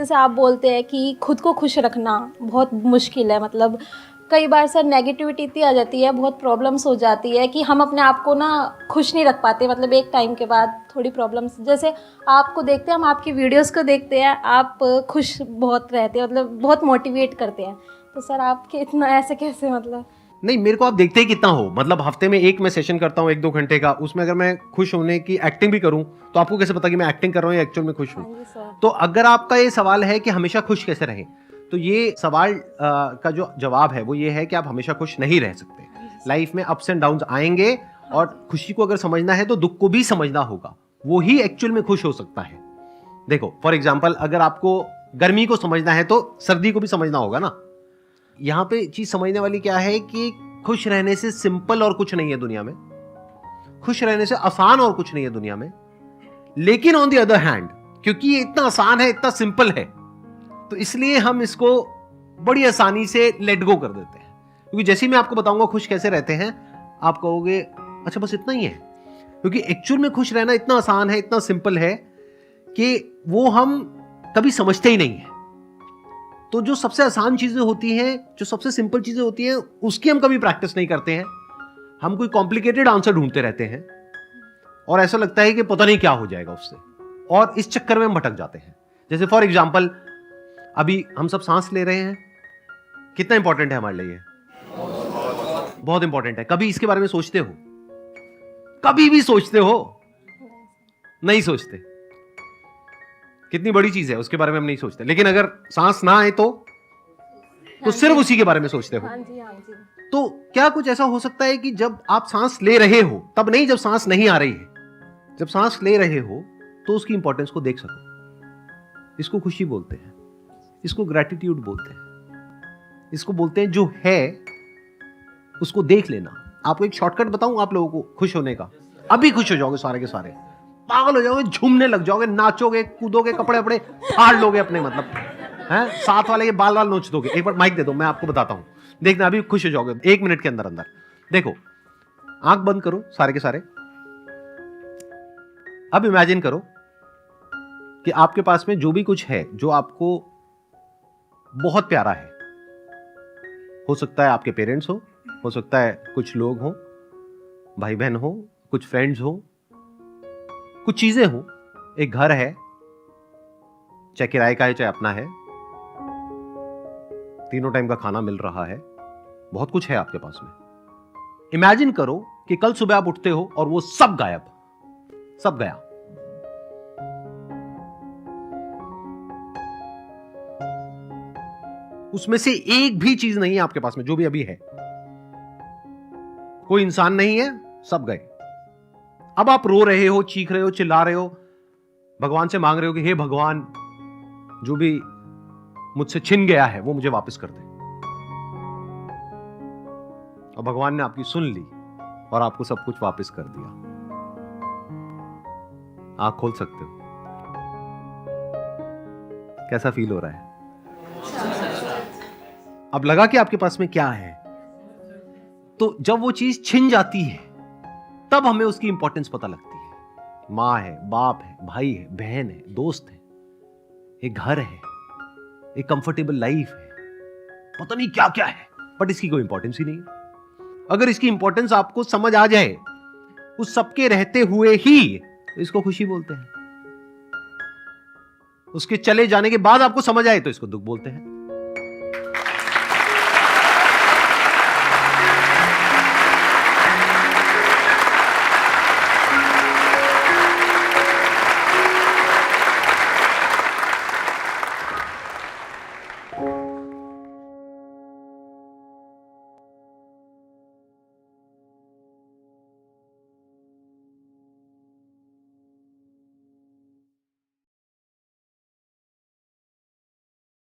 जैसे आप बोलते हैं कि खुद को खुश रखना बहुत मुश्किल है, मतलब कई बार सर नेगेटिविटी इतनी आ जाती है, बहुत प्रॉब्लम्स हो जाती है कि हम अपने आप को ना खुश नहीं रख पाते। मतलब एक टाइम के बाद थोड़ी प्रॉब्लम्स, जैसे आपको देखते हैं, हम आपकी वीडियोस को देखते हैं, आप खुश बहुत रहते हैं, मतलब बहुत मोटिवेट करते हैं। तो सर आपके इतना ऐसे कैसे, मतलब नहीं, मेरे को आप देखते ही कितना हो, मतलब हफ्ते में एक मैं सेशन करता हूँ 1-2 घंटे का, उसमें अगर मैं खुश होने की एक्टिंग भी करूँ तो आपको कैसे पता कि मैं एक्टिंग कर रहा हूँ या एक्चुअल में खुश हूँ? हाँ जी सर। तो अगर आपका ये सवाल है कि हमेशा खुश कैसे रहें, तो ये सवाल का जो जवाब है वो ये है कि आप हमेशा खुश नहीं रह सकते। लाइफ में अप्स एंड डाउन्स आएंगे और खुशी को अगर समझना है तो दुख को भी समझना होगा, वो ही एक्चुअल में खुश हो सकता है। देखो फॉर एग्जाम्पल, अगर आपको गर्मी को समझना है तो सर्दी को भी समझना होगा ना। यहां पे चीज समझने वाली क्या है कि खुश रहने से सिंपल और कुछ नहीं है दुनिया में, खुश रहने से आसान और कुछ नहीं है दुनिया में। लेकिन ऑन द अदर हैंड, क्योंकि ये इतना आसान है, इतना सिंपल है, तो इसलिए हम इसको बड़ी आसानी से लेट गो कर देते हैं। क्योंकि जैसे ही मैं आपको बताऊंगा खुश कैसे रहते हैं, आप कहोगे अच्छा बस इतना ही है। क्योंकि एक्चुअल में खुश रहना इतना आसान है, इतना सिंपल है कि वो हम कभी समझते ही नहीं है। तो जो सबसे आसान चीजें होती हैं, जो सबसे सिंपल चीजें होती हैं, उसकी हम कभी प्रैक्टिस नहीं करते हैं। हम कोई कॉम्प्लिकेटेड आंसर ढूंढते रहते हैं और ऐसा लगता है कि पता नहीं क्या हो जाएगा उससे, और इस चक्कर में हम भटक जाते हैं। जैसे फॉर एग्जाम्पल, अभी हम सब सांस ले रहे हैं, कितना इंपॉर्टेंट है हमारे लिए? बहुत इंपॉर्टेंट है। कभी इसके बारे में सोचते हो? कभी भी सोचते हो? नहीं सोचते। कितनी बड़ी चीज है, उसके बारे में हम नहीं सोचते। लेकिन अगर सांस ना आए तो सिर्फ उसी के बारे में सोचते हो। हाँ जी हाँ जी। तो क्या कुछ ऐसा हो सकता है कि जब आप सांस ले रहे हो, तब नहीं जब सांस नहीं आ रही है, जब सांस ले रहे हो तो उसकी इंपॉर्टेंस को देख सको? इसको खुशी बोलते हैं, इसको ग्रैटिट्यूड बोलते हैं, इसको बोलते हैं जो है उसको देख लेना। आपको एक शॉर्टकट बताऊं आप लोगों को खुश होने का, अभी खुश हो जाओगे सारे के सारे, पागल हो जाओगे, झूमने लग जाओगे, नाचोगे, कूदोगे, कपड़े अपने फाड़ लोगे अपने, मतलब हैं, साथ वाले के बाल नोच दोगे। एक बार माइक दे दो, मैं आपको बताता हूं, देखना अभी खुश हो जाओगे 1 मिनट के अंदर अंदर। देखो, आंख बंद करो सारे के सारे। अब इमेजिन करो कि आपके पास में जो भी कुछ है, जो आपको बहुत प्यारा है, हो सकता है आपके पेरेंट्स हो सकता है कुछ लोग हो, भाई बहन हो, कुछ फ्रेंड्स हो, कुछ चीजें हो, एक घर है, चाहे किराए का है चाहे अपना है, तीनों टाइम का खाना मिल रहा है, बहुत कुछ है आपके पास में। इमेजिन करो कि कल सुबह आप उठते हो और वो सब गायब, सब गया। उसमें से एक भी चीज नहीं है आपके पास में, जो भी अभी है। कोई इंसान नहीं है, सब गए। अब आप रो रहे हो, चीख रहे हो, चिल्ला रहे हो, भगवान से मांग रहे हो कि हे भगवान, जो भी मुझसे छिन गया है वो मुझे वापस कर दे। और भगवान ने आपकी सुन ली और आपको सब कुछ वापस कर दिया। आंख खोल सकते हो? कैसा फील हो रहा है? अब लगा कि आपके पास में क्या है। तो जब वो चीज छिन जाती है तब हमें उसकी इंपॉर्टेंस पता लगती है। माँ है, बाप है, भाई है, बहन है, दोस्त है, एक घर है, एक कंफर्टेबल लाइफ है, पता नहीं क्या क्या है, बट इसकी कोई इंपॉर्टेंस ही नहीं है। अगर इसकी इंपॉर्टेंस आपको समझ आ जाए उस सबके रहते हुए ही, तो इसको खुशी बोलते हैं। उसके चले जाने के बाद आपको समझ आए तो इसको दुख बोलते हैं।